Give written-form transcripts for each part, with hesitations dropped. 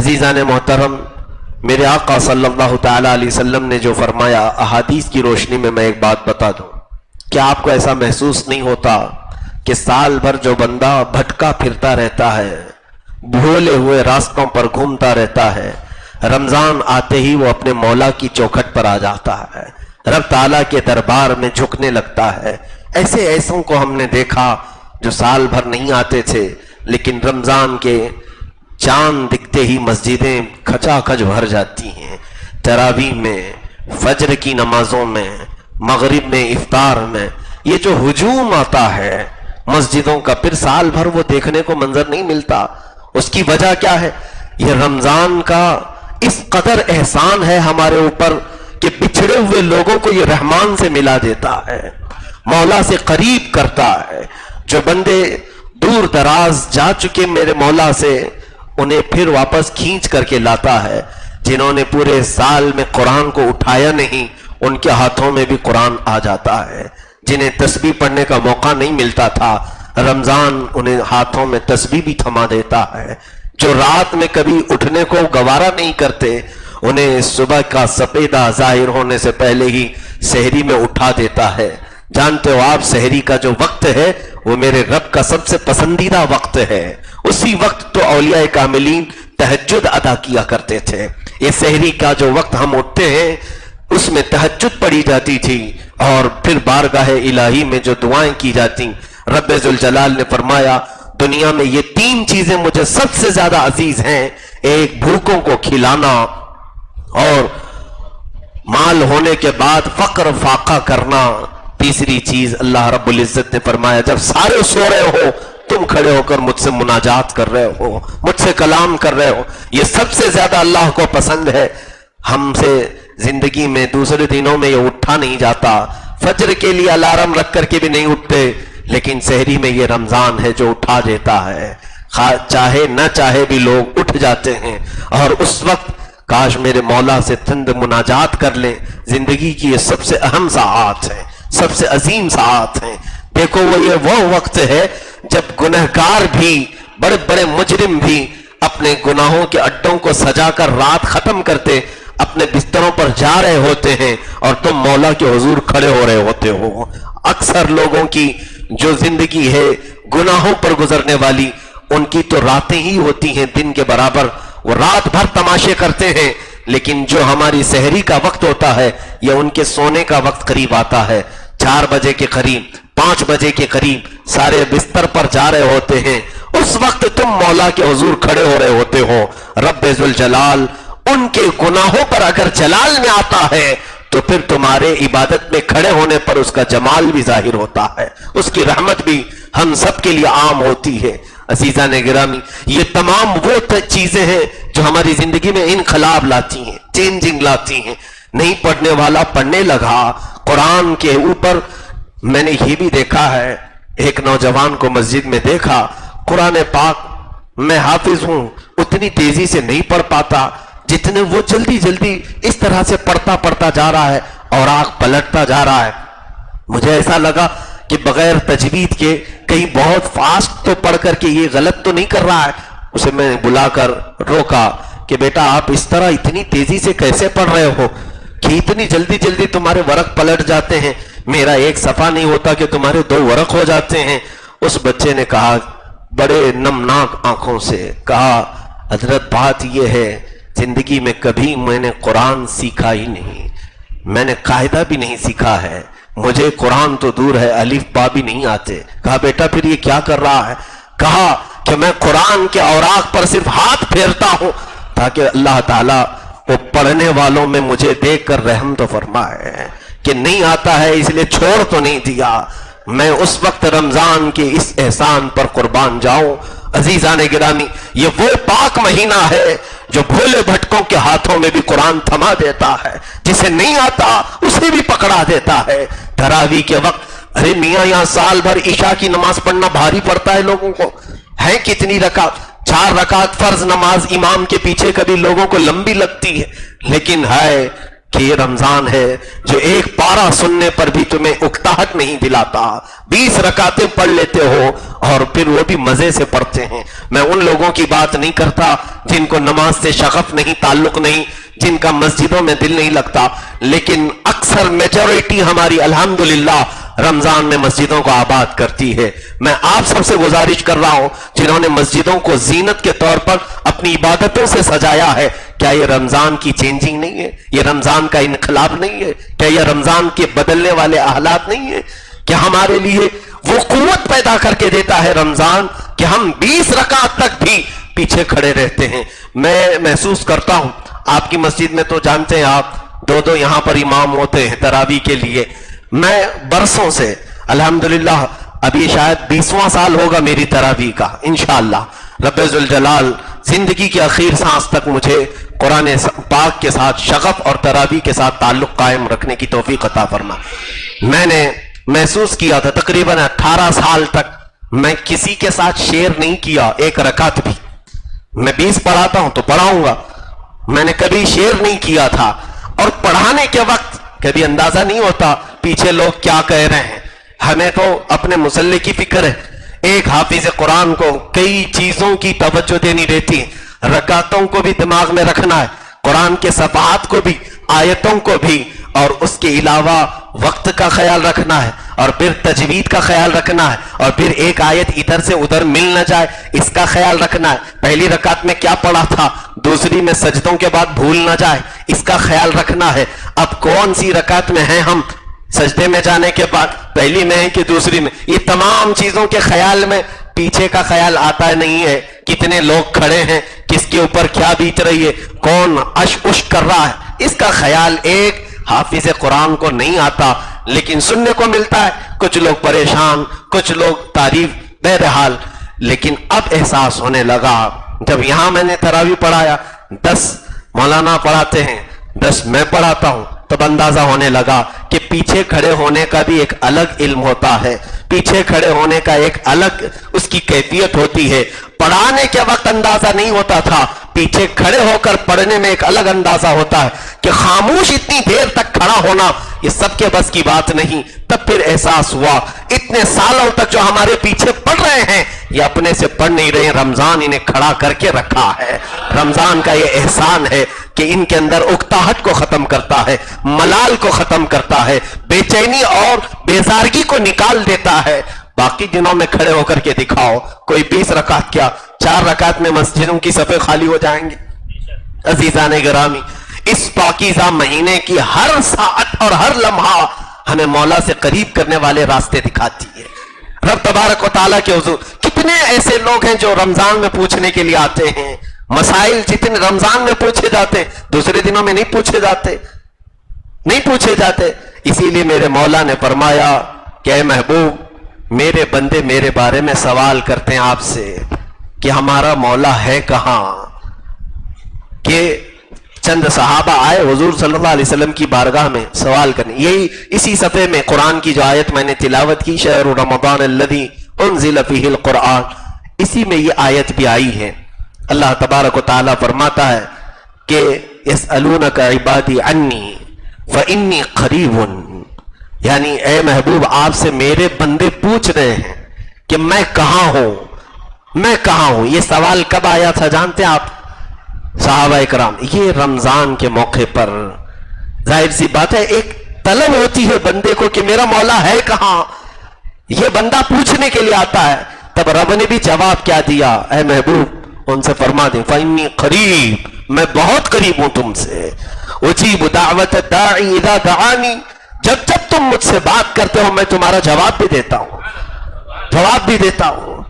عزیزان محترم، میرے آقا صلی اللہ تعالی علیہ وسلم نے جو فرمایا، احادیث کی روشنی میں ایک بات بتا دوں، کیا آپ کو ایسا محسوس نہیں ہوتا کہ سال بھر جو بندہ بھٹکا پھرتا رہتا ہے، بھولے ہوئے راستوں پر گھومتا رہتا ہے، رمضان آتے ہی وہ اپنے مولا کی چوکھٹ پر آ جاتا ہے، رب تعالیٰ کے دربار میں جھکنے لگتا ہے؟ ایسے ایسوں کو ہم نے دیکھا جو سال بھر نہیں آتے تھے، لیکن رمضان کے چاند دکھتے ہی مسجدیں کھچا کھچ بھر جاتی ہیں، تراویح میں، فجر کی نمازوں میں، مغرب میں، افطار میں، یہ جو ہجوم آتا ہے مسجدوں کا، پھر سال بھر وہ دیکھنے کو منظر نہیں ملتا۔ اس کی وجہ کیا ہے؟ یہ رمضان کا اس قدر احسان ہے ہمارے اوپر کہ بچھڑے ہوئے لوگوں کو یہ رحمان سے ملا دیتا ہے، مولا سے قریب کرتا ہے۔ جو بندے دور دراز جا چکے میرے مولا سے، انہیں پھر واپس کھینچ کر کے لاتا ہے۔ جنہوں نے پورے سال میں قرآن کو اٹھایا نہیں، ان کے ہاتھوں میں بھی قرآن آ جاتا ہے۔ جنہیں تسبیح پڑھنے کا موقع نہیں ملتا تھا، رمضان انہیں ہاتھوں میں تسبیح بھی تھما دیتا ہے۔ جو رات میں کبھی اٹھنے کو گوارا نہیں کرتے، انہیں صبح کا سپیدہ ظاہر ہونے سے پہلے ہی سحری میں اٹھا دیتا ہے۔ جانتے ہو آپ، سحری کا جو وقت ہے وہ میرے رب کا سب سے پسندیدہ وقت ہے۔ اسی وقت تو اولیاء کاملین تہجد ادا کیا کرتے تھے۔ یہ سحری کا جو وقت ہم اٹھتے ہیں، اس میں تہجد پڑھی جاتی تھی، اور پھر بارگاہ الہی میں جو دعائیں کی جاتی۔ رب ذوالجلال نے فرمایا، دنیا میں یہ 3 چیزیں مجھے سب سے زیادہ عزیز ہیں، ایک بھوکوں کو کھلانا، اور مال ہونے کے بعد فقر فاقہ کرنا، تیسری چیز اللہ رب العزت نے فرمایا جب سارے سو رہے ہو تم کھڑے ہو کر مجھ سے مناجات کر رہے ہو، مجھ سے کلام کر رہے ہو، یہ سب سے زیادہ اللہ کو پسند ہے۔ ہم سے زندگی میں دوسرے دنوں میں یہ اٹھا نہیں جاتا، فجر کے لیے الارم رکھ کر کے بھی نہیں اٹھتے، لیکن سحری میں یہ رمضان ہے جو اٹھا دیتا ہے۔ چاہے نہ چاہے بھی لوگ اٹھ جاتے ہیں، اور اس وقت کاش میرے مولا سے تند مناجات کر لیں۔ زندگی کی یہ سب سے اہم ساعات ہیں، سب سے عظیم ساعات ہیں۔ دیکھو وہ وقت ہے جب گنہگار بھی، بڑے بڑے مجرم بھی اپنے گناہوں کے اڈوں کو سجا کر رات ختم کرتے اپنے بستروں پر جا رہے ہوتے ہیں، اور تم مولا کے حضور کھڑے ہو رہے ہوتے ہو۔ اکثر لوگوں کی جو زندگی ہے گناہوں پر گزرنے والی، ان کی تو راتیں ہی ہوتی ہیں دن کے برابر، وہ رات بھر تماشے کرتے ہیں، لیکن جو ہماری سحری کا وقت ہوتا ہے، یہ ان کے سونے کا وقت قریب آتا ہے۔ 4 بجے کے قریب، 5 بجے کے قریب سارے بستر پر جا رہے ہوتے ہیں، اس وقت تم مولا کے حضور کھڑے ہو رہے ہوتے ہو۔ رب ذوالجلال ان کے گناہوں پر اگر جلال میں آتا ہے تو پھر تمہارے عبادت میں کھڑے ہونے پر اس کا جمال بھی ظاہر ہوتا ہے، اس کی رحمت بھی ہم سب کے لیے عام ہوتی ہے۔ عزیزان گرامی، یہ تمام وہ چیزیں ہیں جو ہماری زندگی میں انقلاب لاتی ہیں، چینجنگ لاتی ہیں۔ نہیں پڑھنے والا پڑھنے لگا قرآن کے اوپر۔ میں نے یہ بھی دیکھا ہے، ایک نوجوان کو مسجد میں دیکھا، قرآن پاک میں حافظ ہوں، اتنی تیزی سے نہیں پڑھ پاتا جتنے وہ جلدی جلدی اس طرح سے پڑھتا جا رہا ہے اور آنکھ پلٹتا جا رہا ہے۔ مجھے ایسا لگا کہ بغیر تجوید کے کہیں بہت فاسٹ تو پڑھ کر کے یہ غلط تو نہیں کر رہا ہے۔ اسے میں نے بلا کر روکا کہ بیٹا آپ اس طرح اتنی تیزی سے کیسے پڑھ رہے ہو کہ اتنی جلدی جلدی تمہارے ورق پلٹ جاتے ہیں، میرا ایک صفحہ نہیں ہوتا کہ تمہارے 2 ورق ہو جاتے ہیں۔ اس بچے نے کہا بڑے نمناک آنکھوں سے، کہا حضرت بات یہ ہے، زندگی میں کبھی میں نے قرآن سیکھا ہی نہیں، میں نے قاعدہ بھی نہیں سیکھا ہے، مجھے قرآن تو دور ہے، الف با بھی نہیں آتے۔ کہا بیٹا پھر یہ کیا کر رہا ہے؟ کہا کہ میں قرآن کے اوراق پر صرف ہاتھ پھیرتا ہوں تاکہ اللہ تعالیٰ وہ پڑھنے والوں میں مجھے دیکھ کر رحم تو فرمائے، کہ نہیں آتا ہے اس لیے چھوڑ تو نہیں دیا۔ میں اس وقت رمضان کے اس احسان پر قربان جاؤں۔ عزیزان گرامی، یہ وہ پاک مہینہ ہے جو بھولے بھٹکوں کے ہاتھوں میں بھی قرآن تھما دیتا ہے، جسے نہیں آتا اسے بھی پکڑا دیتا ہے۔ تراویح کے وقت، ارے میاں یہاں سال بھر عشاء کی نماز پڑھنا بھاری پڑتا ہے لوگوں کو، ہے کتنی رکعت؟ 4 رکعت فرض نماز امام کے پیچھے کبھی لوگوں کو لمبی لگتی ہے، لیکن ہے کہ یہ رمضان ہے جو ایک پارہ سننے پر بھی تمہیں اکتاہٹ نہیں دلاتا. 20 رکعتیں پڑھ لیتے ہو اور پھر وہ بھی مزے سے پڑھتے ہیں. میں ان لوگوں کی بات نہیں کرتا جن کو نماز سے شغف نہیں، تعلق نہیں، جن کا مسجدوں میں دل نہیں لگتا، لیکن اکثر میجورٹی ہماری الحمدللہ رمضان میں مسجدوں کو آباد کرتی ہے. میں آپ سب سے گزارش کر رہا ہوں جنہوں نے مسجدوں کو زینت کے طور پر اپنی عبادتوں سے سجایا ہے، کیا یہ رمضان کی چینجنگ نہیں ہے؟ یہ رمضان کا انقلاب نہیں ہے؟ کیا یہ رمضان کے بدلنے والے حالات نہیں ہے؟ کیا ہمارے لیے وہ قوت پیدا کر کے دیتا ہے رمضان کہ ہم 20 رکعت تک بھی پیچھے کھڑے رہتے ہیں؟ میں محسوس کرتا ہوں، آپ کی مسجد میں تو جانتے ہیں آپ 2 یہاں پر امام ہوتے ہیں تراویح کے لیے. میں برسوں سے الحمدللہ ابھی شاید 20واں سال ہوگا میری تراویح کا، انشاءاللہ رب ذوالجلال زندگی کے آخر سانس تک مجھے قرآن پاک کے ساتھ شغف اور تراویح کے ساتھ تعلق قائم رکھنے کی توفیق عطا فرما. میں نے محسوس کیا تھا تقریباً 18 سال تک میں کسی کے ساتھ شیئر نہیں کیا ایک رکعت بھی. میں 20 پڑھاتا ہوں تو پڑھاؤں گا، میں نے کبھی شیئر نہیں کیا تھا. اور پڑھانے کے وقت کبھی اندازہ نہیں ہوتا پیچھے لوگ کیا کہہ رہے ہیں. ہمیں تو اپنے مسلح کی فکر ہے. ایک حافظ قرآن کو کئی چیزوں کی توجہ دینی رہتی ہے، رکعتوں کو بھی دماغ میں رکھنا ہے، قرآن کے صفحات کو بھی، آیتوں کو بھی، اور اس کے علاوہ وقت کا خیال رکھنا ہے، اور پھر تجوید کا خیال رکھنا ہے، اور پھر ایک آیت ادھر سے ادھر مل نہ جائے اس کا خیال رکھنا ہے. پہلی رکعت میں کیا پڑھا تھا، دوسری میں سجدوں کے بعد بھول نہ جائے اس کا خیال رکھنا ہے. اب کون سی رکعت میں ہیں ہم، سجدے میں جانے کے بعد پہلی میں ہے کہ دوسری میں؟ یہ تمام چیزوں کے خیال میں پیچھے کا خیال آتا نہیں ہے. کتنے لوگ کھڑے ہیں، کس کے اوپر کیا بیت رہی ہے، کون اش اش کر رہا ہے، اس کا خیال ایک حافظ قرآن کو نہیں آتا. لیکن سننے کو ملتا ہے کچھ لوگ پریشان، کچھ لوگ تعریف، بہرحال. لیکن اب احساس ہونے لگا جب یہاں میں نے تراویح پڑھایا، 10 مولانا پڑھاتے ہیں، 10 میں پڑھاتا ہوں، تب اندازہ ہونے لگا کہ پیچھے کھڑے ہونے کا بھی ایک الگ علم ہوتا ہے، پیچھے کھڑے ہونے کا ایک الگ اس کی کیفیت ہوتی ہے. پڑھانے کے وقت اندازہ نہیں ہوتا تھا، پیچھے کھڑے ہو کر پڑھنے میں ایک الگ اندازہ ہوتا ہے کہ خاموش اتنی دیر تک کھڑا ہونا یہ سب کے بس کی بات نہیں. تب پھر احساس ہوا اتنے سالوں تک جو ہمارے پیچھے پڑھ رہے ہیں یہ اپنے سے پڑھ نہیں رہے، رمضان انہیں کھڑا کر کے رکھا ہے. رمضان کا یہ احسان ہے کہ ان کے اندر اکتاہٹ کو ختم کرتا ہے، ملال کو ختم کرتا ہے، بے چینی اور بیزارگی کو نکال دیتا ہے. باقی دنوں میں کھڑے ہو کر کے دکھاؤ، کوئی 20 رکعت کیا 4 رکعت میں مسجدوں کی صفیں خالی ہو جائیں گے. عزیزان گرامی، اس پاکیزہ مہینے کی ہر ساعت اور ہر لمحہ ہمیں مولا سے قریب کرنے والے راستے دکھاتی ہے. رب تبارک و تعالیٰ کے حضور کتنے ایسے لوگ ہیں جو رمضان میں پوچھنے کے لیے آتے ہیں، مسائل جتنے رمضان میں پوچھے جاتے دوسرے دنوں میں نہیں پوچھے جاتے. اسی لیے میرے مولا نے فرمایا کہ اے محبوب، میرے بندے میرے بارے میں سوال کرتے ہیں آپ سے کہ ہمارا مولا ہے کہاں. کہ چند صحابہ آئے حضور صلی اللہ علیہ وسلم کی بارگاہ میں سوال کرنے. یہی اسی صفحے میں قرآن کی جو آیت میں نے تلاوت کی، شہر رمضان الذی انزل فیہ القرآن، اسی میں یہ آیت بھی آئی ہے. اللہ تبارک و تعالیٰ فرماتا ہے کہ یسألونک عبادی عنی فإنی قریب، یعنی اے محبوب آپ سے میرے بندے پوچھ رہے ہیں کہ میں کہاں ہوں. یہ سوال کب آیا تھا جانتے ہیں آپ صحابہ اکرام؟ یہ رمضان کے موقع پر. ظاہر سی بات ہے ایک طلب ہوتی ہے بندے کو کہ میرا مولا ہے کہاں، یہ بندہ پوچھنے کے لیے آتا ہے. تب رب نے بھی جواب کیا دیا، اے محبوب ان سے فرما دیں فإنی قریب، میں بہت قریب ہوں تم سے. اجیب دعوت الداعی اذا دعانی، جب تم مجھ سے بات کرتے ہو میں تمہارا جواب بھی دیتا ہوں.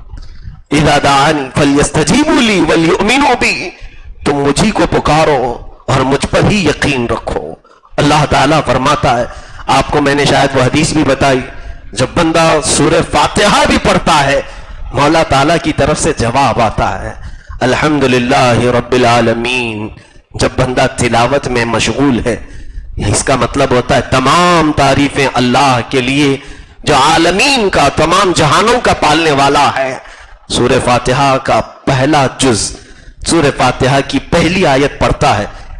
اذا دعانی فلیستجیبوا لی ولیؤمنوا بی، تم مجھی کو پکارو اور مجھ پر ہی یقین رکھو. اللہ تعالیٰ فرماتا ہے، آپ کو میں نے شاید وہ حدیث بھی بتائی، جب بندہ سورہ فاتحہ بھی پڑھتا ہے مولا تعالیٰ کی طرف سے جواب آتا ہے الحمدللہ رب العالمین. جب بندہ تلاوت میں مشغول ہے اس کا مطلب ہوتا ہے تمام تعریفیں اللہ کے لیے جو عالمین کا، تمام جہانوں کا پالنے والا ہے. سورہ فاتحہ کا پہلا جز، سورہ فاتحہ کی پہلی آیت پڑھتا ہے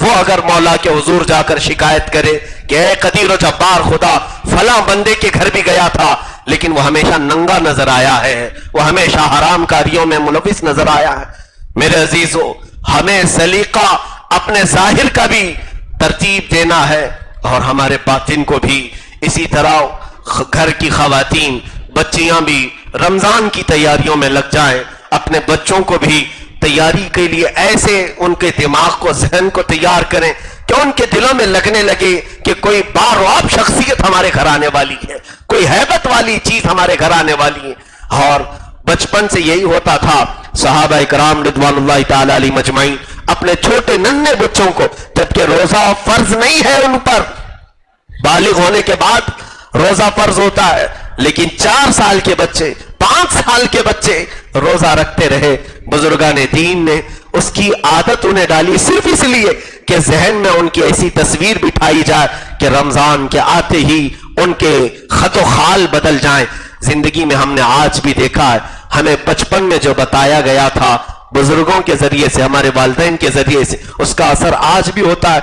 وہ اگر مولا کے حضور جا کر شکایت کرے کہ اے قدیر و جبار خدا، فلاں بندے کے گھر بھی گیا تھا لیکن وہ ہمیشہ ننگا نظر آیا ہے، وہ ہمیشہ حرام کاریوں میں ملوث نظر آیا ہے، میرے عزیزو ہمیں سلیقہ اپنے ظاہر کا بھی ترتیب دینا ہے اور ہمارے باطن کو بھی اسی طرح۔ گھر کی خواتین بچیاں بھی رمضان کی تیاریوں میں لگ جائیں، اپنے بچوں کو بھی تیاری کے لیے ایسے ان کے دماغ کو، ذہن کو تیار کریں کہ ان کے دلوں میں لگنے لگے کہ کوئی بارواب شخصیت ہمارے گھر آنے والی ہے، کوئی ہیبت والی چیز ہمارے گھر آنے والی ہے۔ اور بچپن سے یہی ہوتا تھا، صحابہ کرام رضوان اللہ تعالی علیہ مجمعین اپنے چھوٹے ننھے بچوں کو، جبکہ روزہ فرض نہیں ہے ان پر، بالغ ہونے کے بعد روزہ فرض ہوتا ہے، لیکن 4 سال کے بچے، 5 سال کے بچے روزہ رکھتے رہے۔ بزرگان دین نے اس کی عادت انہیں ڈالی صرف اس لیے کہ ذہن میں ان کی ایسی تصویر بٹھائی جائے کہ رمضان کے آتے ہی ان کے خط و خال بدل جائیں۔ زندگی میں ہم نے آج بھی دیکھا ہے، ہمیں بچپن میں جو بتایا گیا تھا بزرگوں کے ذریعے سے، ہمارے والدین کے ذریعے سے، اس کا اثر آج بھی ہوتا ہے۔